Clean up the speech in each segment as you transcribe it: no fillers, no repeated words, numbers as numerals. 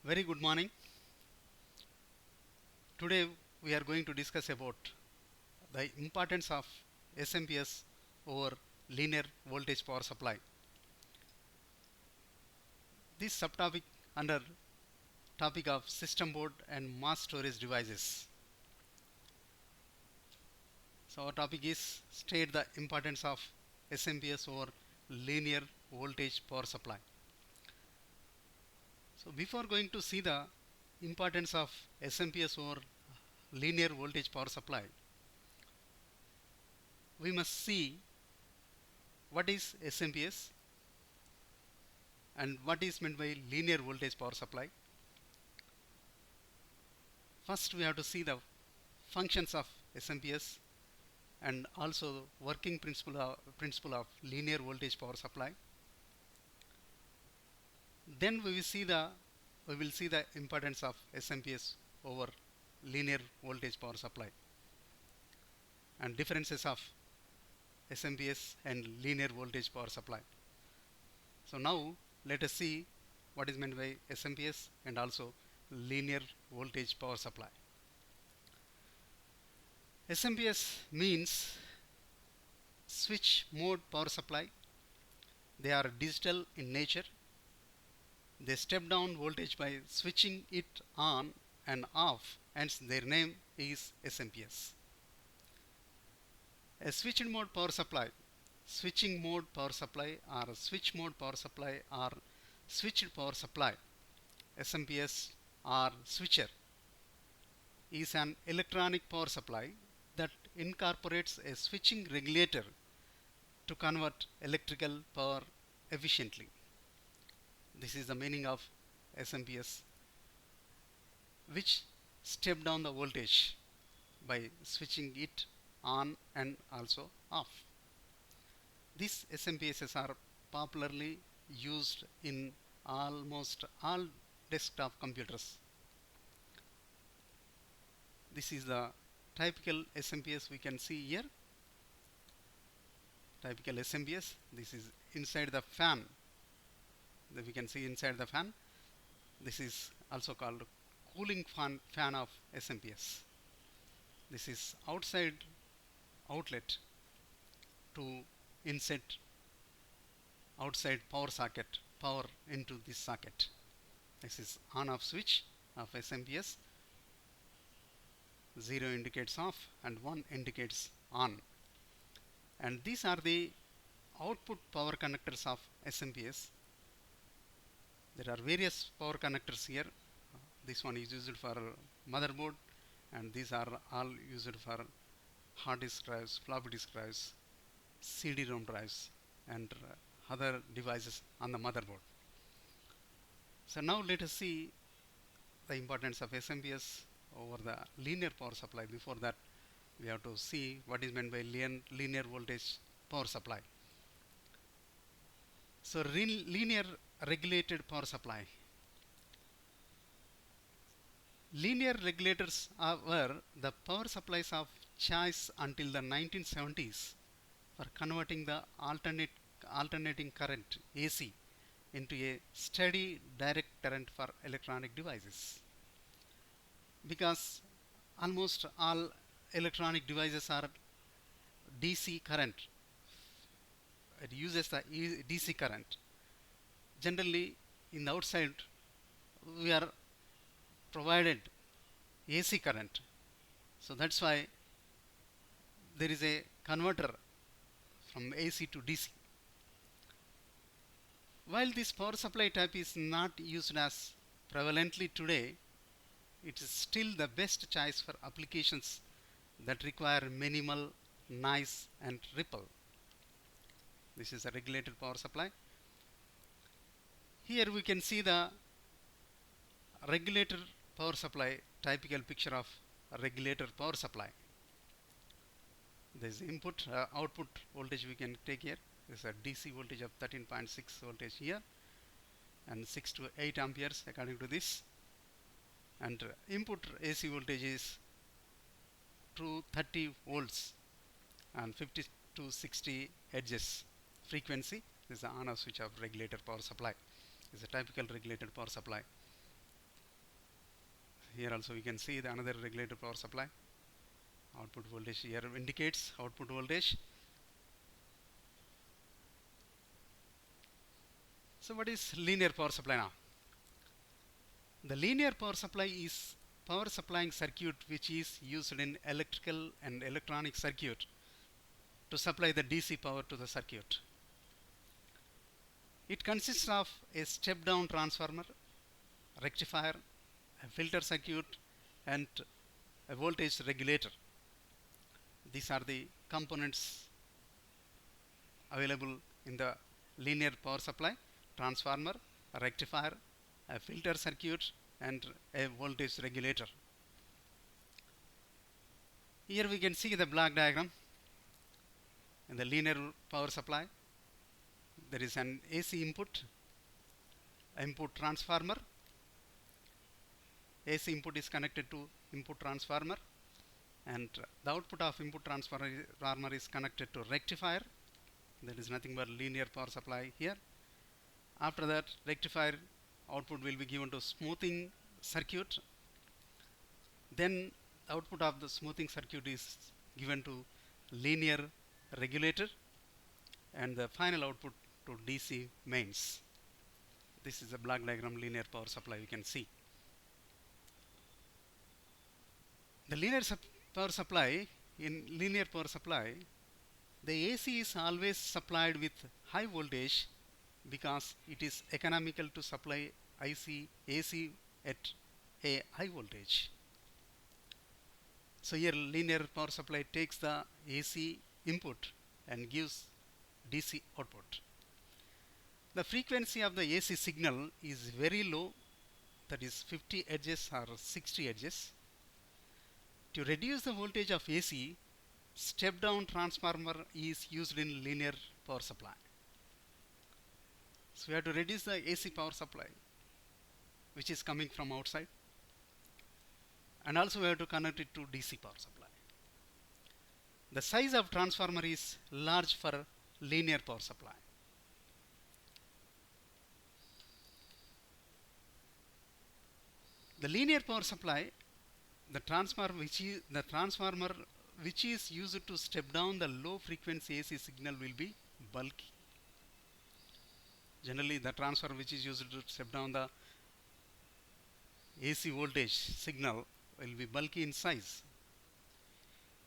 Very good morning. Today we are going to discuss about the importance of SMPS over linear voltage power supply. This subtopic under topic of system board and mass storage devices. So our topic is state the importance of SMPS over linear voltage power supply. So before going to see the importance of SMPS over linear voltage power supply, we must see what is SMPS and what is meant by linear voltage power supply. First we have to see the functions of SMPS and also working principle of linear voltage power supply. Then we will see the importance of SMPS over linear voltage power supply and differences of SMPS and linear voltage power supply. So now let us see what is meant by SMPS and also linear voltage power supply. SMPS means switch mode power supply. They are digital in nature. They step down voltage by switching it on and off, hence their name is SMPS. A switched mode power supply, switching mode power supply or switch mode power supply or switched power supply, SMPS or switcher, is an electronic power supply that incorporates a switching regulator to convert electrical power efficiently. This is the meaning of SMPS, which step down the voltage by switching it on and also off. These SMPSs are popularly used in almost all desktop computers. This is the typical SMPS we can see here. Typical SMPS. This is inside the fan. We can see inside the fan. This is also called cooling fan of SMPS. This is outside outlet to insert outside power socket power into this socket. This is on off switch of SMPS. 0 indicates off and 1 indicates on. And these are the output power connectors of SMPS. There are various power connectors here. This one is used for motherboard and these are all used for hard disk drives, floppy disk drives, CD-ROM drives and other devices on the motherboard. So now let us see the importance of SMPS over the linear power supply. Before that we have to see what is meant by linear voltage power supply. So linear regulated power supply. Linear regulators were the power supplies of choice until the 1970s for converting the alternating current AC into a steady direct current for electronic devices. Because almost all electronic devices are DC current, it uses the DC current. Generally in the outside we are provided AC current, so that's why there is a converter from AC to DC. While this power supply type is not used as prevalently today, it is still the best choice for applications that require minimal noise and ripple. This is a regulated power supply. Here we can see the regulator power supply, typical picture of a regulator power supply. There is input output voltage we can take here. This is a DC voltage of 13.6 voltage here and 6 to 8 amperes according to this, and input AC voltage is 230 volts and 50 to 60 hertz frequency. This is the on off switch of regulator power supply. This is a typical regulated power supply. Here also we can see the another regulated power supply. Output voltage here indicates output voltage. So what is linear power supply now? The linear power supply is power supplying circuit which is used in electrical and electronic circuit to supply the DC power to the circuit. It consists of a step down transformer, rectifier, a filter circuit and a voltage regulator. These are the components available in the linear power supply: transformer, a rectifier, a filter circuit and a voltage regulator. Here we can see the block diagram. In the linear power supply, there is an AC input transformer. AC input is connected to input transformer, and the output of input transformer is connected to rectifier. That is nothing but linear power supply here. After that, rectifier output will be given to smoothing circuit. Then output of the smoothing circuit is given to linear regulator, and the final output to DC mains. This is a block diagram linear power supply you can see. The power supply, in linear power supply, the AC is always supplied with high voltage because it is economical to supply AC at a high voltage. So here linear power supply takes the AC input and gives DC output. The frequency of the AC signal is very low, that is 50 Hz or 60 Hz. To reduce the voltage of AC, step down transformer is used in linear power supply. So we have to reduce the AC power supply which is coming from outside, and also we have to connect it to DC power supply. The size of transformer is large for linear power supply. The linear power supply, the transformer which is used to step down the low frequency AC signal will be bulky. Generally the transformer which is used to step down the AC voltage signal will be bulky in size.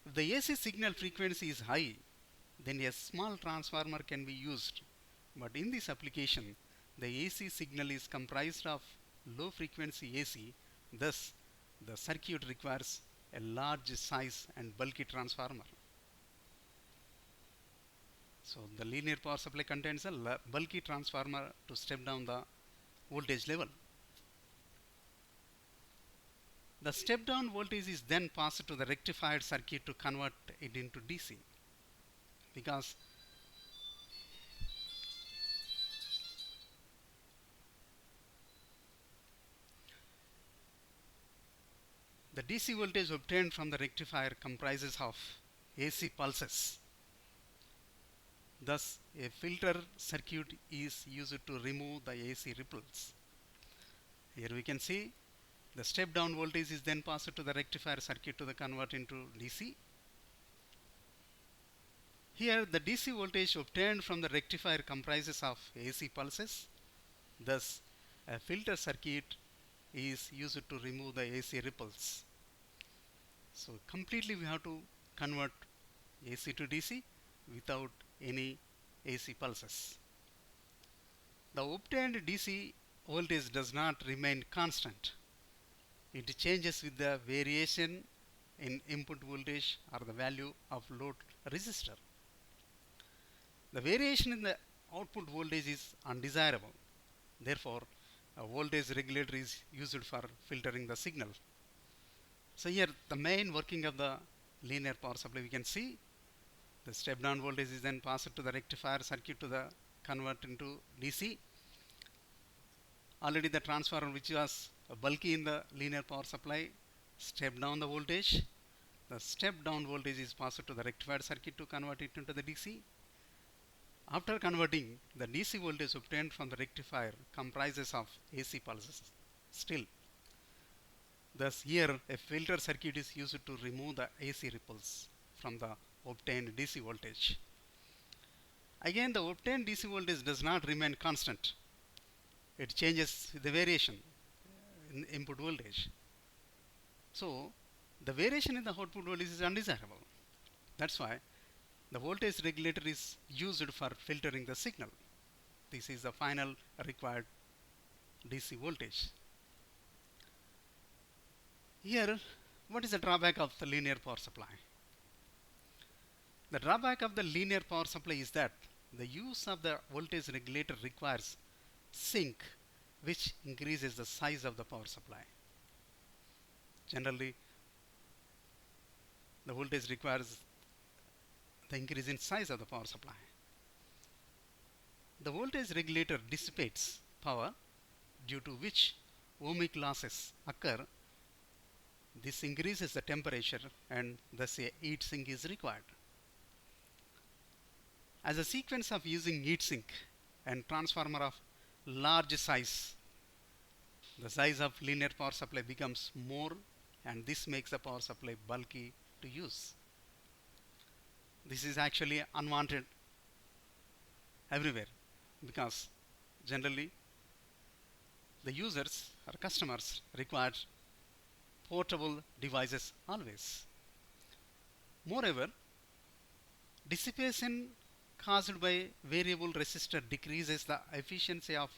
If the AC signal frequency is high, then a small transformer can be used, but in this application the AC signal is comprised of low frequency AC, thus the circuit requires a large size and bulky transformer. So the linear power supply contains a bulky transformer to step down the voltage level. The step down voltage is then passed to the rectified circuit to convert it into DC, because the DC voltage obtained from the rectifier comprises of AC pulses. Thus, a filter circuit is used to remove the AC ripples. Here we can see the step down voltage is then passed to the rectifier circuit to convert into DC. Here the DC voltage obtained from the rectifier comprises of AC pulses. Thus, a filter circuit is used to remove the AC ripples. So completely we have to convert AC to DC without any AC pulses. The obtained DC voltage does not remain constant. It changes with the variation in input voltage or the value of load resistor. The variation in the output voltage is undesirable. Therefore, a voltage regulator is used for filtering the signal. So here the main working of the linear power supply, we can see the step down voltage is then passed to the rectifier circuit to convert into DC. Already the transformer which was bulky in the linear power supply step down the voltage. The step down voltage is passed to the rectified circuit to convert it into the DC. After converting, the DC voltage obtained from the rectifier comprises of AC pulses still. Thus here a filter circuit is used to remove the AC ripples from the obtained DC voltage. Again, the obtained DC voltage does not remain constant. It changes with the variation in input voltage. So the variation in the output voltage is undesirable. That's why the voltage regulator is used for filtering the signal. This is the final required DC voltage. Here, what is the drawback of the linear power supply? The drawback of the linear power supply is that the use of the voltage regulator requires sink, which increases the size of the power supply. Generally, the voltage requires the increase in size of the power supply. The voltage regulator dissipates power, due to which ohmic losses occur. This increases the temperature and thus a heat sink is required. As a sequence of using heat sink and transformer of large size, the size of linear power supply becomes more, and this makes the power supply bulky to use. This is actually unwanted everywhere, because generally the users or customers require portable devices always. Moreover, dissipation caused by variable resistor decreases the efficiency of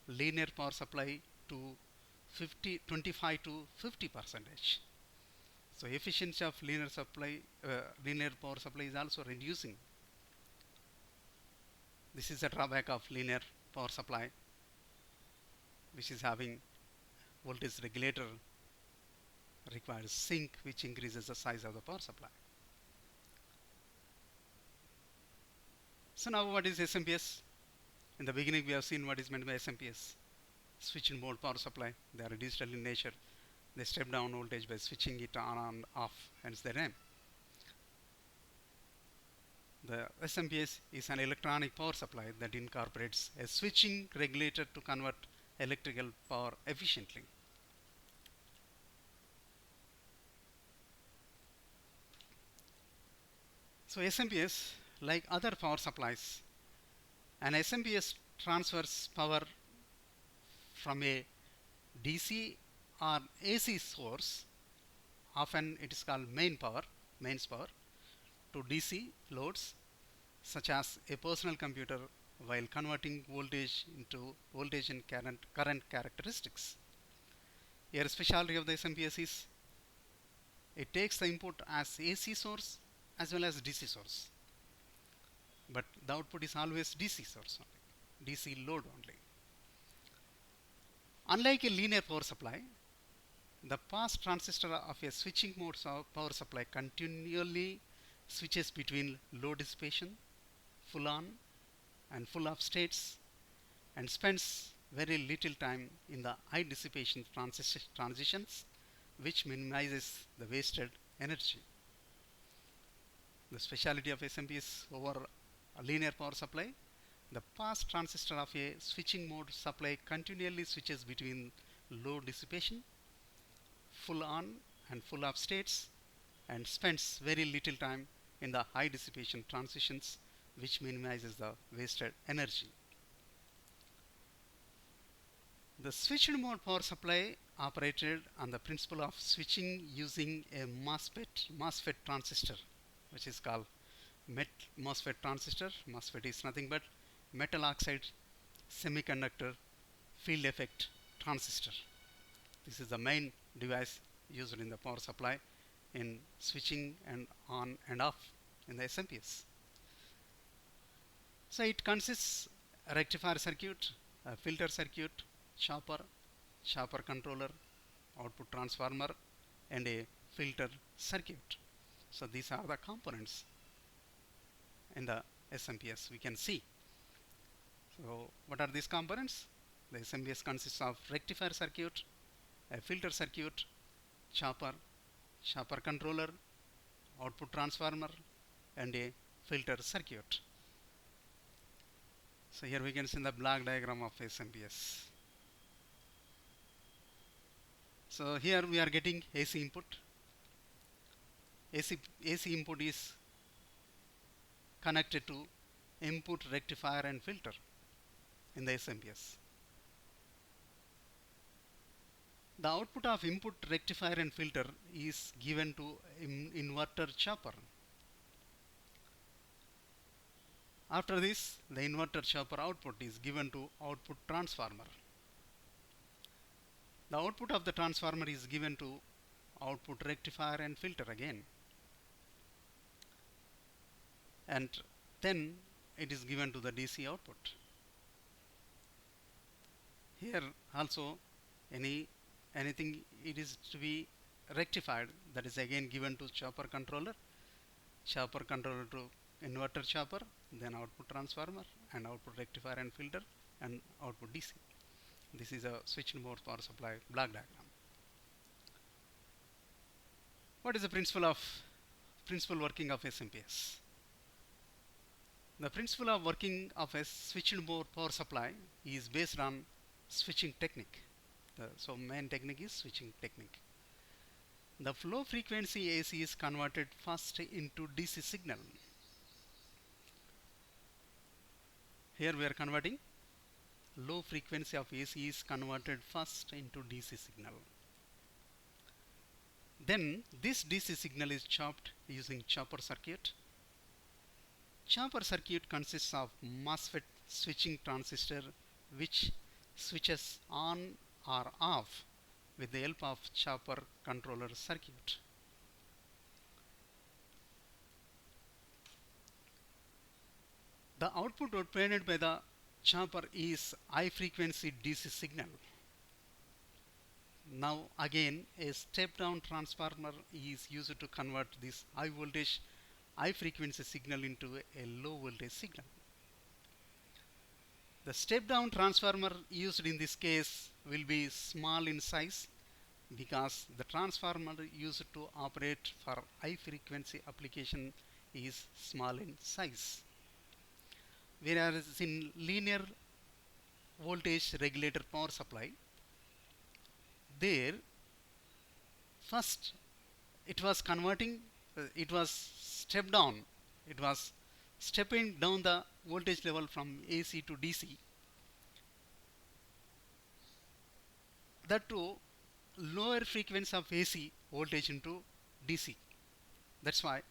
linear power supply to 25 to 50%. So efficiency of linear power supply is also reducing. This is a drawback of linear power supply, which is having voltage regulator requires sink, which increases the size of the power supply. So now what is SMPS? In the beginning we have seen what is meant by SMPS. Switch mode power supply. They are digital in nature. They step down voltage by switching it on and off, hence their name. The SMPS is an electronic power supply that incorporates a switching regulator to convert electrical power efficiently. So SMPS, like other power supplies, an SMPS transfers power from a DC or AC source, often it is called mains power, to DC loads such as a personal computer, while converting voltage into voltage and current characteristics. Here specialty of the SMPS is it takes the input as AC source as well as DC source, but the output is always DC source only, DC load only. Unlike a linear power supply, the pass transistor of a switching mode power supply continually switches between low dissipation, full on and full off states, and spends very little time in the high dissipation transitions, which minimizes the wasted energy. The specialty of SMPS over a linear power supply, the pass transistor of a switching mode supply continually switches between low dissipation, full on and full off states, and spends very little time in the high dissipation transitions, which minimizes the wasted energy. The switched mode power supply operated on the principle of switching using a MOSFET transistor, which is called MOSFET transistor. MOSFET is nothing but metal oxide semiconductor field effect transistor. This is the main device used in the power supply in switching and on and off in the SMPS. So it consists a rectifier circuit, a filter circuit, chopper controller, output transformer, and a filter circuit. So these are the components in the SMPS we can see. So what are these components? The SMPS consists of rectifier circuit, a filter circuit, chopper controller, output transformer, and a filter circuit. So here we can see the block diagram of SMPS. So here we are getting AC input. AC input is connected to input rectifier and filter in the SMPS. The output of input rectifier and filter is given to inverter chopper. After this, the inverter chopper output is given to output transformer. The output of the transformer is given to output rectifier and filter again. And then it is given to the DC output. Here also anything it is to be rectified, that is again given to chopper controller to inverter chopper, then output transformer and output rectifier and filter and output DC. This is a switched mode power supply block diagram. What is the principal working of SMPS? The principle of working of a switched mode power supply is based on switching technique. So main technique is switching technique. The flow frequency AC is converted first into DC signal. Here we are converting low frequency of AC is converted first into DC signal. Then this DC signal is chopped using chopper circuit. Chopper circuit consists of MOSFET switching transistor which switches on or off with the help of chopper controller circuit. The output obtained by the chopper is high frequency DC signal. Now again a step down transformer is used to convert this high voltage high frequency signal into a low voltage signal. The step down transformer used in this case will be small in size because the transformer used to operate for high frequency application is small in size. Whereas in linear voltage regulator power supply, there first it was converting, it was step down, it was stepping down the voltage level from AC to DC. That too lower frequency of AC voltage into DC. That's why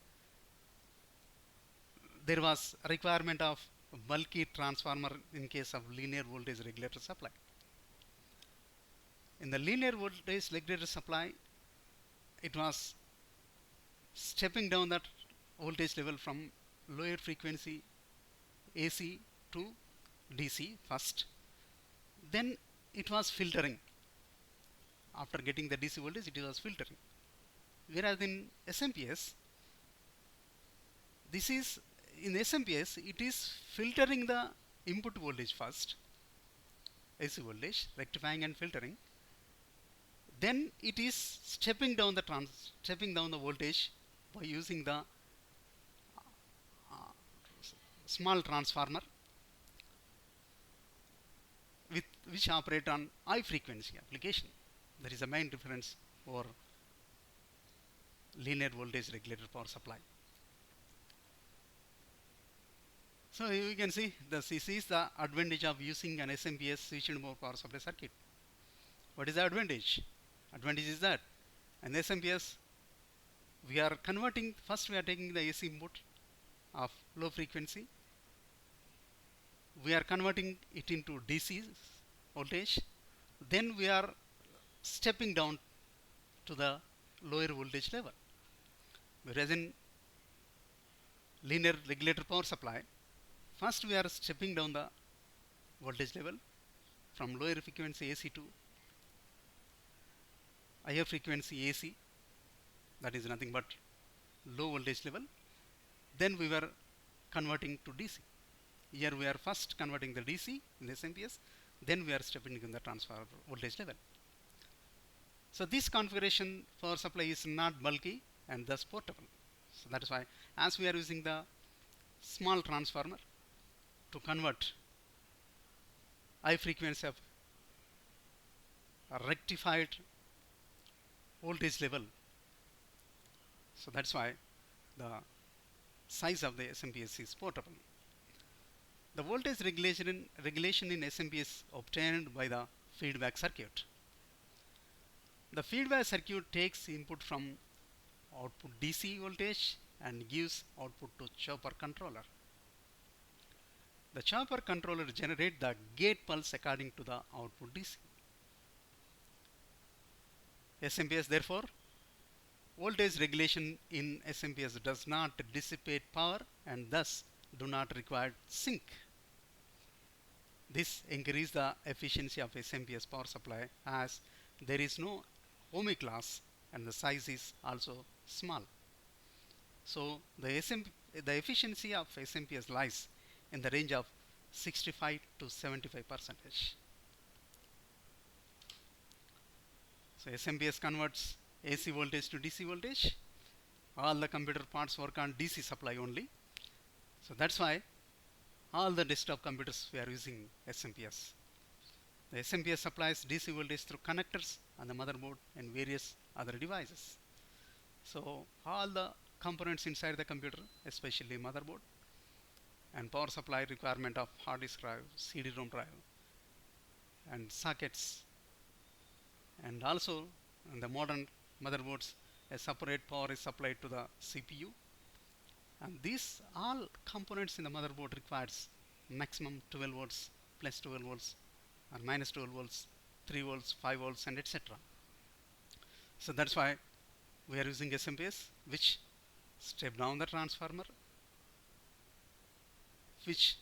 there was a requirement of bulky transformer in case of linear voltage regulator supply. In the linear voltage regulator supply, it was stepping down that voltage level from lower frequency AC to DC first. Then it was filtering. After getting the DC voltage, it was filtering. Whereas in SMPS, it is filtering the input voltage first, AC voltage, rectifying and filtering. Then it is stepping down the voltage by using the small transformer which operate on high frequency application. There is a main difference for linear voltage regulator power supply. So you can see this is the advantage of using an SMPS switched mode power supply circuit. What is the advantage? Advantage is that in SMPS we are converting, first we are taking the AC input of low frequency, we are converting it into DC voltage, then we are stepping down to the lower voltage level. Whereas in linear regulator power supply, first we are stepping down the voltage level from lower frequency AC to higher frequency AC, that is nothing but low voltage level. Then we were converting to DC. Here we are first converting the DC in the SMPS, then we are stepping in the transformer voltage level. So this configuration power supply is not bulky and thus portable. So that is why, as we are using the small transformer to convert high frequency of rectified voltage level. So that's why the size of the SMPS is portable. The voltage regulation in SMP is obtained by the feedback circuit. The feedback circuit takes input from output DC voltage and gives output to chopper controller. The chopper controller generates the gate pulse according to the output DC. SMPS therefore, voltage regulation in SMPS does not dissipate power and thus do not require sink. This increases the efficiency of SMPS power supply as there is no ohmic loss and the size is also small. So the efficiency of SMPS lies in the range of 65 to 75%. So SMPS converts AC voltage to DC voltage. All the computer parts work on DC supply only. So that's why all the desktop computers we are using SMPS. The SMPS supplies DC voltage through connectors on the motherboard and various other devices. So all the components inside the computer, especially motherboard and power supply requirement of hard disk drive, CD-ROM drive and sockets, and also in the modern motherboards a separate power is supplied to the CPU, and these all components in the motherboard requires maximum 12 volts, plus 12 volts or minus 12 volts, 3 volts, 5 volts and etc. So that's why we are using SMPS, which step down the transformer, which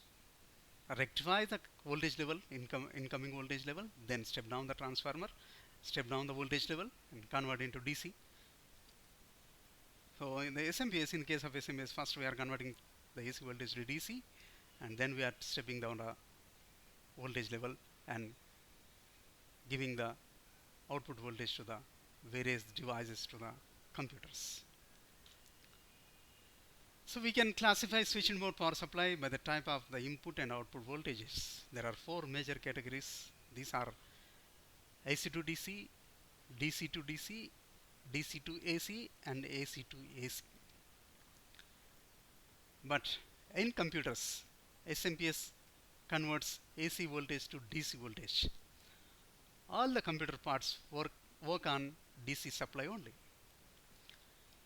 rectify the voltage level, incoming voltage level, then step down the transformer, step down the voltage level and convert into DC. So in the SMPS, in case of SMPS, first we are converting the AC voltage to DC and then we are stepping down the voltage level and giving the output voltage to the various devices to the computers. So we can classify switching mode power supply by the type of the input and output voltages. There are 4 major categories. These are AC to DC, DC to DC, DC to AC and AC to AC. But in computers, SMPS converts AC voltage to DC voltage. All the computer parts work on DC supply only.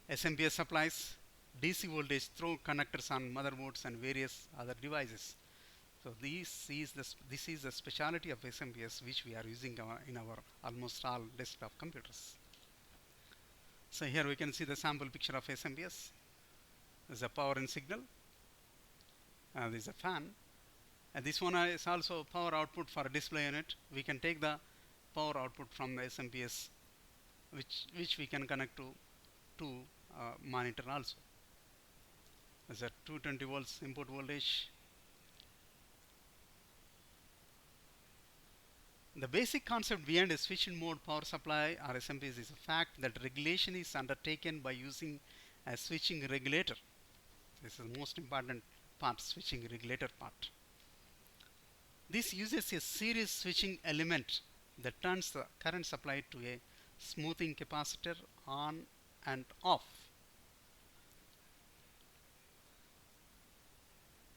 SMPS supplies DC voltage through connectors on motherboards and various other devices. So this is the specialty of SMPS which we are using in our almost all desktop computers. So here we can see the sample picture of SMPS. There's a power in signal. There's a fan. And this one is also power output for a display unit. We can take the power output from the SMPS, which we can connect to monitor also. There's a 220 volts input voltage. The basic concept behind a switching mode power supply or SMPS is the fact that regulation is undertaken by using a switching regulator. This is the most important part, switching regulator part. This uses a series switching element that turns the current supply to a smoothing capacitor on and off.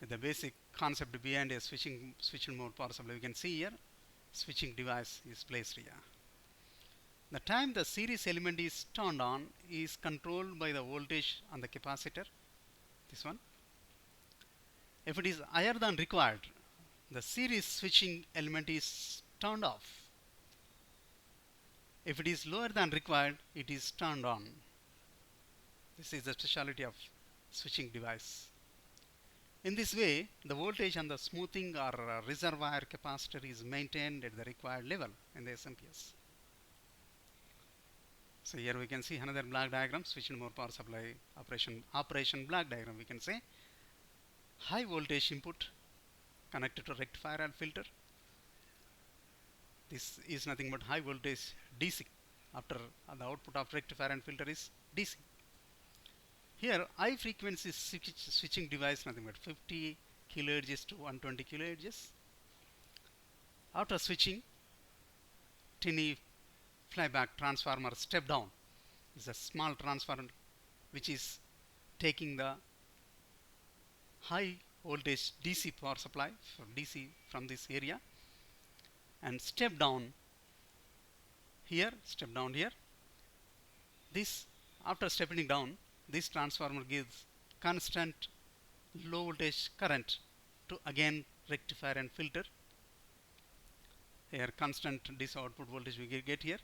The basic concept behind a switching mode power supply, we can see here switching device is placed here. The time the series element is turned on is controlled by the voltage on the capacitor, this one. If it is higher than required, the series switching element is turned off. If it is lower than required, it is turned on. This is the specialty of switching device. In this way, the voltage on the smoothing or reservoir capacitor is maintained at the required level in the SMPS. So here we can see another block diagram, switching mode power supply operation block diagram. We can say high voltage input connected to rectifier and filter. This is nothing but high voltage DC. After the output of rectifier and filter is DC. Here high frequency switching device, nothing but 50 kHz to 120 kHz. After switching, tiny flyback transformer step down is a small transformer which is taking the high voltage DC power supply for DC from this area, and step down here, this, after stepping down, this transformer gives constant low voltage current to again rectifier and filter. Here constant DC output voltage we get here.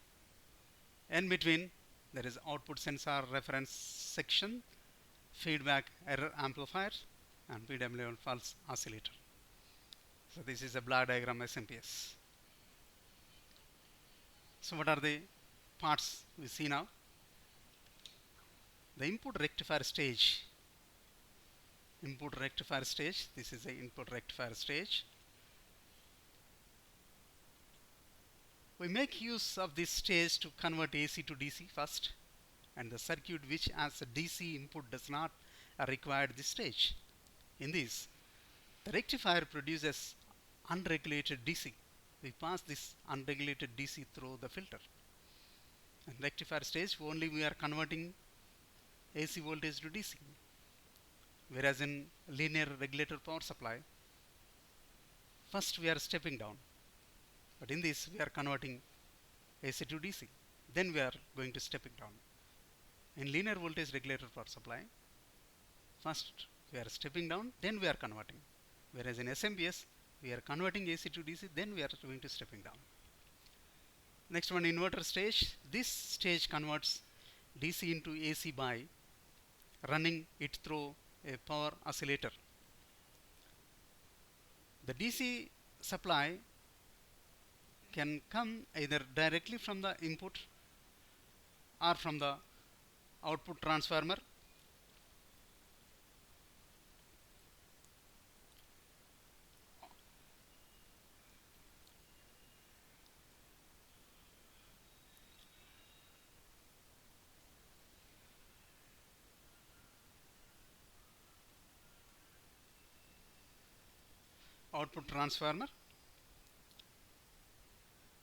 In between there is output sensor reference section, feedback error amplifier, and PWM pulse oscillator. So this is a block diagram SMPS. So what are the parts we see now? The input rectifier stage. This is the input rectifier stage. We make use of this stage to convert AC to DC first, and the circuit which has a DC input does not require this stage. In this, the rectifier produces unregulated DC. We pass this unregulated DC through the filter. In rectifier stage only we are converting AC voltage to DC, whereas in linear regulator power supply first we are stepping down, but in this we are converting AC to DC, then we are going to stepping down. In linear voltage regulator power supply first we are stepping down, then we are converting, whereas in SMPS we are converting AC to DC, then we are going to stepping down. Next one, inverter stage. This stage converts DC into AC by running it through a power oscillator. The DC supply can come either directly from the input or from the output transformer.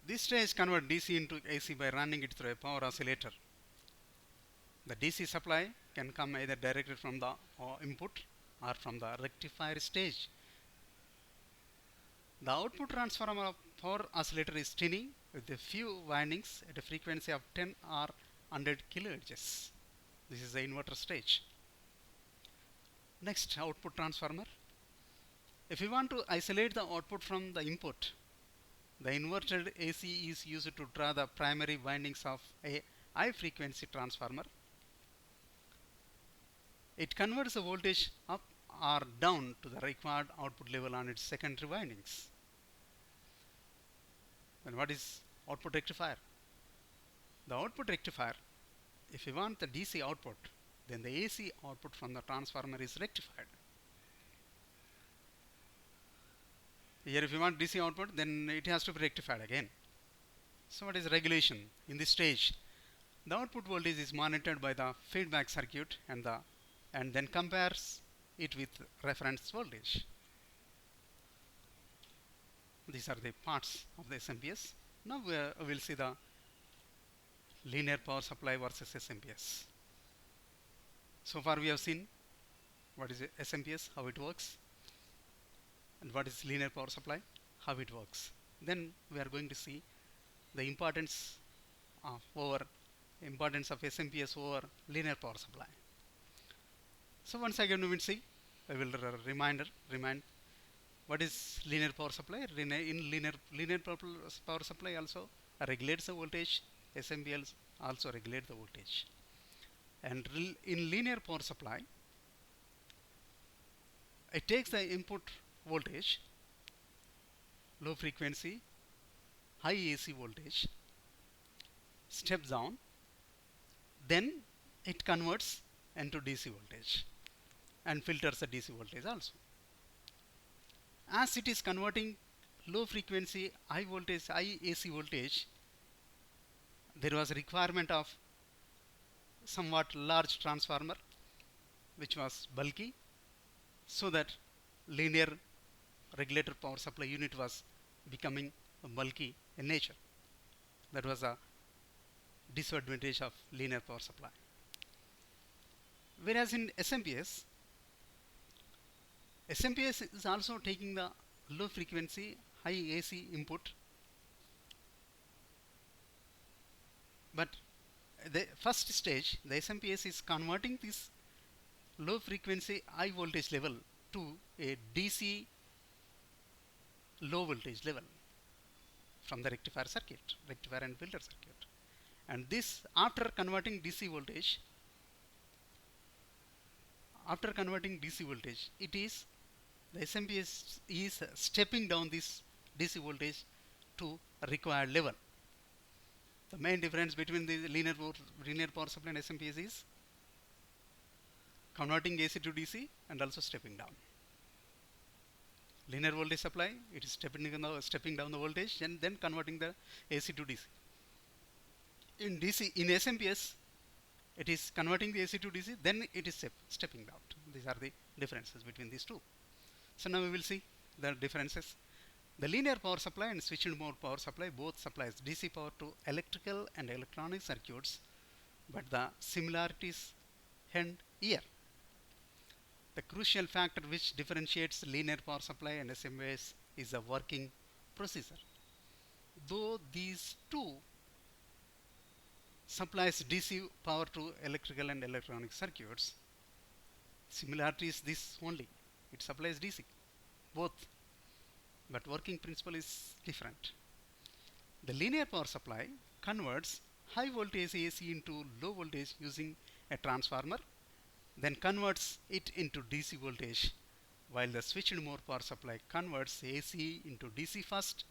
This stage converts DC into AC by running it through a power oscillator. The DC supply can come either directly from the input or from the rectifier stage. The output transformer of power oscillator is tiny with a few windings at a frequency of 10 or 100 kHz. This is the inverter stage. Next, output transformer. If we want to isolate the output from the input, the inverted AC is used to draw the primary windings of a high frequency transformer. It converts the voltage up or down to the required output level on its secondary windings. Then what is output rectifier? The output rectifier, if you want the DC output, then the AC output from the transformer is rectified. Here if you want DC output, then it has to be rectified again. So what is regulation? In this stage, the output voltage is monitored by the feedback circuit and then compares it with reference voltage. These are the parts of the SMPS. Now we will see the linear power supply versus SMPS. So far we have seen what is SMPS, how it works, and what is linear power supply, how it works. Then we are going to see the importance of SMPS over linear power supply. So once again we will see, I will remind what is linear power supply. In linear power supply also regulates the voltage. SMPS also regulate the voltage. And in linear power supply, it takes the input voltage, low frequency, high AC voltage, steps down, then it converts into DC voltage and filters the DC voltage also. As it is converting low frequency, high voltage, high AC voltage, there was a requirement of somewhat large transformer which was bulky, so that linear regulator power supply unit was becoming bulky in nature. That was a disadvantage of linear power supply. Whereas in SMPS is also taking the low frequency high AC input, but the first stage the SMPS is converting this low frequency high voltage level to a DC low voltage level from the rectifier and filter circuit. And this after converting DC voltage, it is the SMPS is stepping down this DC voltage to required level. The main difference between the linear power supply and SMPS is converting AC to DC and also stepping down. Linear voltage supply, it is stepping down the voltage and then converting the AC to DC. In SMPS, it is converting the AC to DC, then it is stepping down. These are the differences between these two. So now we will see the differences. The linear power supply and switched mode power supply both supplies DC power to electrical and electronic circuits, but the similarities end here. The crucial factor which differentiates linear power supply and SMPS is the working procedure. Though these two supplies DC power to electrical and electronic circuits, similarity is this only. It supplies DC, both, but working principle is different. The linear power supply converts high voltage AC into low voltage using a transformer, then converts it into DC voltage, while the switched mode power supply converts AC into DC first,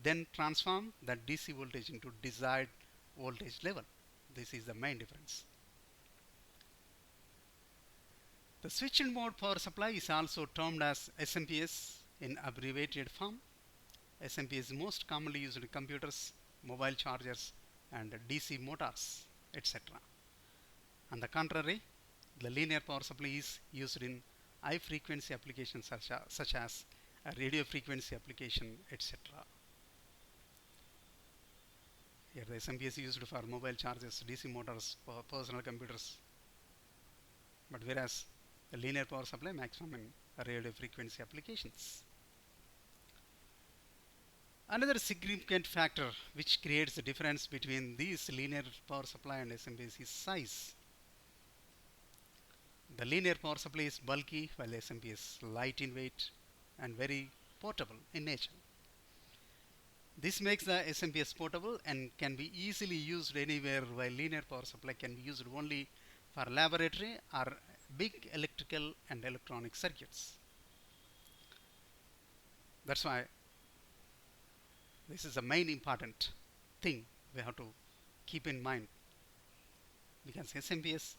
then transform that DC voltage into desired voltage level. This is the main difference. The switched mode power supply is also termed as SMPS in abbreviated form. SMPS is most commonly used in computers, mobile chargers, and DC motors, etc. On the contrary, the linear power supply is used in high frequency applications such as a radio frequency application, etc. Here the SMPS is used for mobile chargers, DC motors, for personal computers, but whereas the linear power supply maximum in radio frequency applications. Another significant factor which creates the difference between these linear power supply and SMPS is size. The linear power supply is bulky while SMPS is light in weight and very portable in nature. This makes the SMPS portable and can be easily used anywhere, while linear power supply can be used only for laboratory or big electrical and electronic circuits. That's why this is the main important thing we have to keep in mind, because SMPS,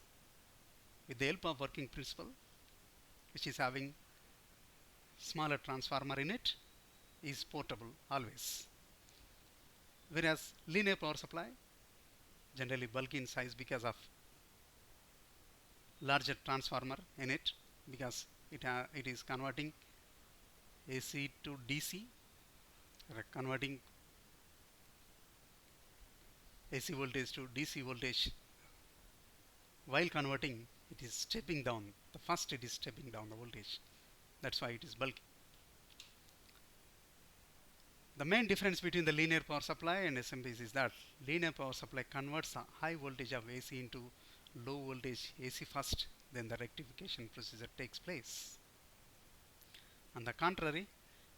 with the help of working principle, which is having smaller transformer in it, is portable always. Whereas linear power supply generally bulky in size because of larger transformer in it, because it is converting AC to DC, converting AC voltage to DC voltage. While converting, it is stepping down. The first it is stepping down the voltage. That's why it is bulky. The main difference between the linear power supply and SMPS is that linear power supply converts the high voltage of AC into low voltage AC first, then the rectification procedure takes place. On the contrary,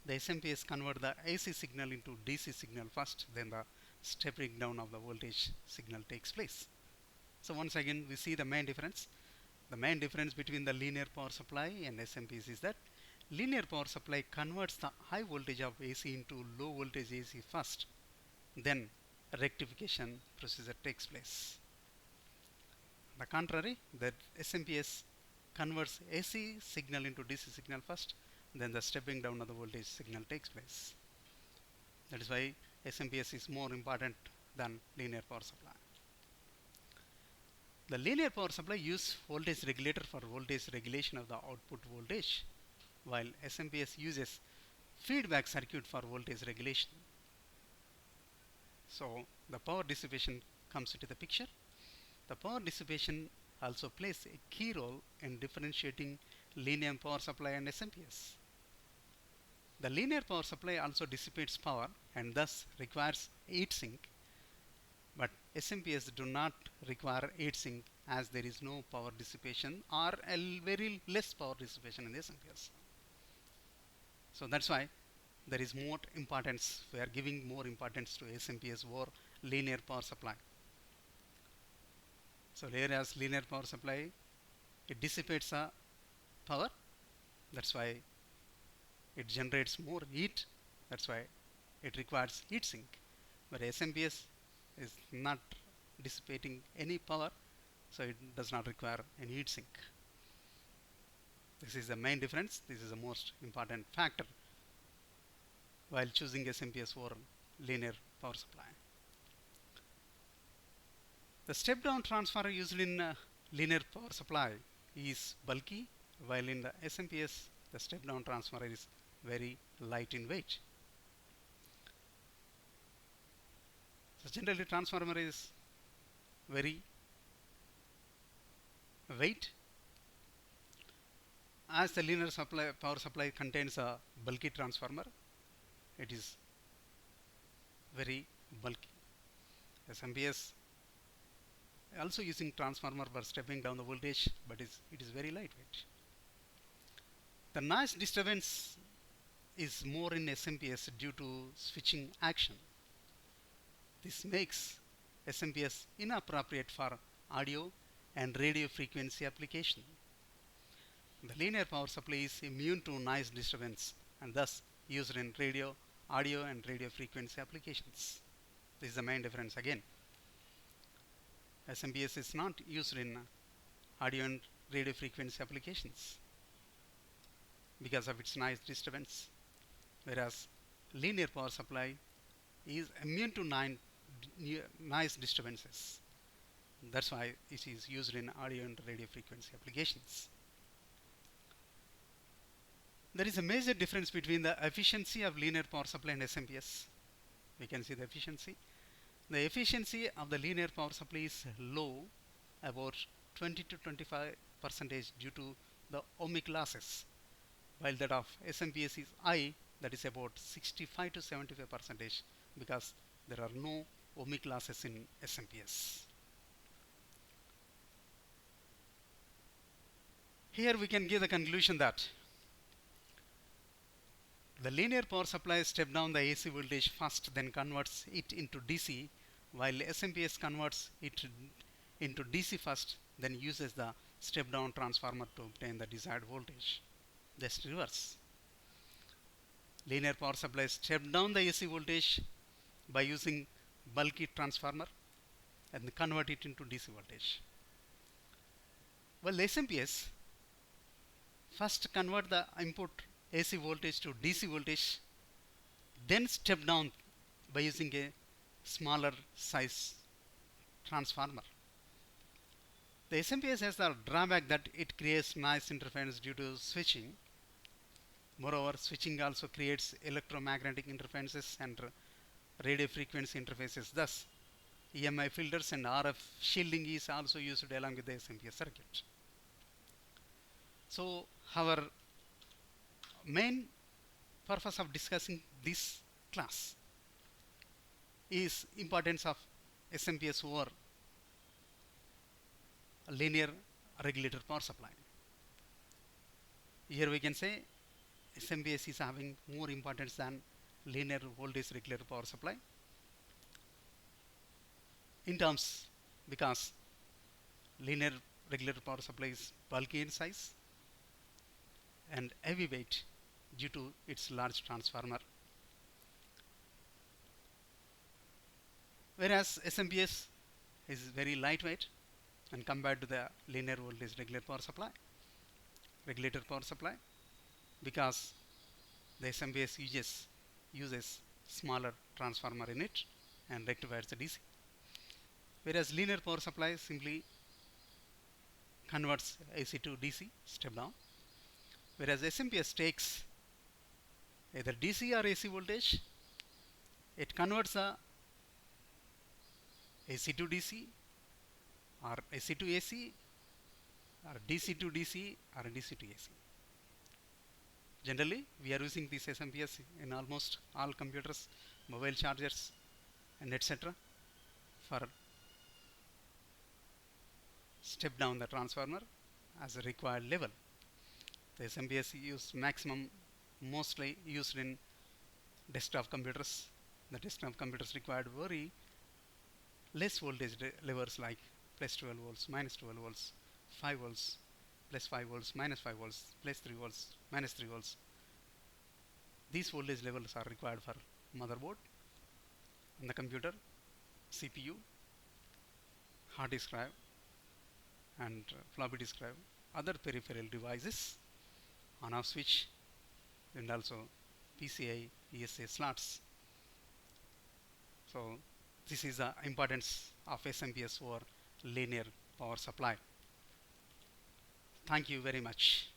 the SMPS convert the AC signal into DC signal first, then the stepping down of the voltage signal takes place. So once again we see the main difference. The main difference between the linear power supply and SMPS is that linear power supply converts the high voltage of AC into low voltage AC first, then rectification procedure takes place. On the contrary, the SMPS converts AC signal into DC signal first, then the stepping down of the voltage signal takes place. That is why SMPS is more important than linear power supply. The linear power supply uses voltage regulator for voltage regulation of the output voltage, while SMPS uses feedback circuit for voltage regulation. So the power dissipation comes into the picture. The power dissipation also plays a key role in differentiating linear power supply and SMPS. The linear power supply also dissipates power and thus requires heat sink, but SMPS do not require heat sink as there is no power dissipation or very less power dissipation in the SMPS. So that's why there is more importance, we are giving more importance to SMPS over linear power supply. So whereas linear power supply, it dissipates power, that's why it generates more heat, that's why it requires heat sink. But SMPS is not dissipating any power, so it does not require any heat sink. This is the main difference. This is the most important factor while choosing SMPS over linear power supply. The step-down transformer used in linear power supply is bulky, while in the SMPS the step-down transformer is very light in weight. So generally transformer is very weight, as the linear power supply contains a bulky transformer, it is very bulky. SMPS also using transformer for stepping down the voltage, but it is very lightweight. The noise disturbance is more in SMPS due to switching action. This makes SMPS inappropriate for audio and radio frequency application. The linear power supply is immune to noise disturbance and thus used in radio, audio and radio frequency applications. This is the main difference again. SMPS is not used in audio and radio frequency applications because of its noise disturbance, whereas linear power supply is immune to noise disturbances. That's why it is used in audio and radio frequency applications. There is a major difference between the efficiency of linear power supply and SMPS. We can see the efficiency. The efficiency of the linear power supply is low, about 20 to 25% due to the ohmic losses, while that of SMPS is high, that is about 65 to 75% because there are no ohmic losses in SMPS. Here we can give the conclusion that the linear power supply step down the AC voltage first, then converts it into DC, while SMPS converts it into DC first, then uses the step down transformer to obtain the desired voltage. Just reverse. Linear power supply step down the AC voltage by using bulky transformer and convert it into DC voltage. Well, SMPS first convert the input AC voltage to DC voltage, then step down by using a smaller size transformer. The SMPS has the drawback that it creates noise interference due to switching. Moreover, switching also creates electromagnetic interferences and radio frequency interfaces. Thus, EMI filters and RF shielding is also used along with the SMPS circuit. So, our main purpose of discussing this class is importance of SMPS over linear regulator power supply. Here we can say SMPS is having more importance than linear voltage regulator power supply in terms because linear regulator power supply is bulky in size and heavy weight due to its large transformer, whereas SMPS is very lightweight and compared to the linear voltage regulator power supply because the SMPS uses smaller transformer in it and rectifies the DC, whereas linear power supply simply converts AC to DC step down, whereas SMPS takes either DC or AC voltage, it converts the AC to DC or AC to AC or DC to DC or DC to AC. Generally, we are using this SMPS in almost all computers, mobile chargers, and etc. for step down the transformer as a required level. The SMPS used maximum, mostly used in desktop computers. The desktop computers required very less voltage levels like plus 12 volts, minus 12 volts, 5 volts, plus 5 volts, minus 5 volts, plus 3 volts, minus 3 volts. These voltage levels are required for motherboard and the computer, CPU, hard disk drive, and floppy disk drive, other peripheral devices, on-off switch, and also PCI ESA slots. So this is the importance of SMPS for linear power supply. Thank you very much.